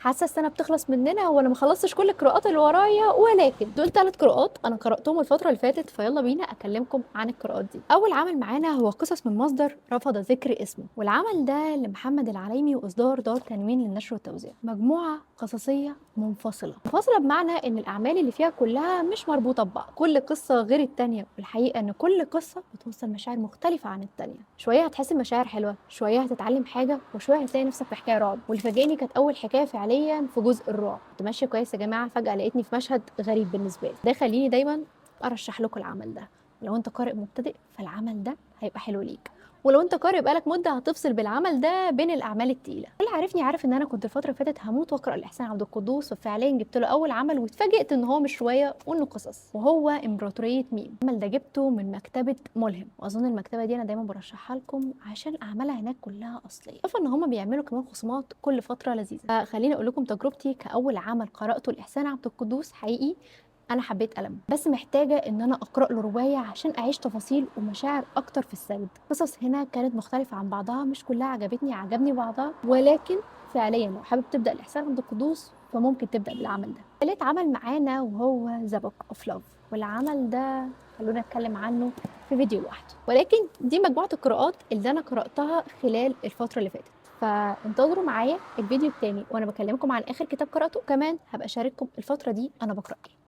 حاسه السنه بتخلص مننا وانا ما خلصتش كل القراءات اللي ورايا، ولكن دول 3 قراءات انا قراتهم الفتره اللي فاتت، فيلا بينا اكلمكم عن القراءات دي. اول عمل معانا هو قصص من مصدر رفض ذكر اسمه، والعمل ده لمحمد العليمي واصدار دار تنوين للنشر والتوزيع. مجموعه قصصيه منفصله بمعنى ان الاعمال اللي فيها كلها مش مربوطه ببعض، كل قصه غير التانيه، والحقيقه ان كل قصه بتوصل مشاعر مختلفه عن التانيه. شويه هتحس بمشاعر حلوه، شويه هتتعلم حاجه، وشويه هتلاقي نفسك في حكايه رعب. واللي فاجئني كانت اول حكايه فعليا في جزء الرعب. كنت ماشيه كويس يا جماعه، فجاه لقيتني في مشهد غريب بالنسبه لي. ده خليني دايما ارشح لكم العمل ده. لو انت قارئ مبتدئ فالعمل ده هيبقى حلو ليك، ولو انت قارئ بقالك مده هتفصل بالعمل ده بين الاعمال التقيله. اللي عارفني عارف ان انا كنت الفتره اللي فاتت هموت واقرا الاحسان عبد القدوس، وفعليا جبت له اول عمل واتفاجئت ان هو مش روايه وانه قصص، وهو امبراطوريه ميم. العمل ده جبته من مكتبه ملهم، واظن المكتبه دي انا دايما برشحها لكم عشان اعمالها هناك كلها اصليه، اضافه ان هم بيعملوا كمان خصومات كل فتره لذيذه. فخليني اقول لكم تجربتي كاول عمل قراته الاحسان عبد القدوس. حقيقي انا حبيت قلم، بس محتاجه ان انا اقرا له روايه عشان اعيش تفاصيل ومشاعر اكتر في السرد. قصص هنا كانت مختلفه عن بعضها، مش كلها عجبني بعضها، ولكن فعليا لو حابب تبدا الاحسان عبد القدوس فممكن تبدا بالعمل ده. تالت عمل معانا وهو ذا بوك اوف لاف، والعمل ده خلونا نتكلم عنه في فيديو لوحده، ولكن دي مجموعه القراءات اللي انا قراتها خلال الفتره اللي فاتت. فانتظروا معايا الفيديو التاني وانا بكلمكم عن اخر كتاب قراته، كمان هبقى اشارككم الفتره دي انا بقرا ايه.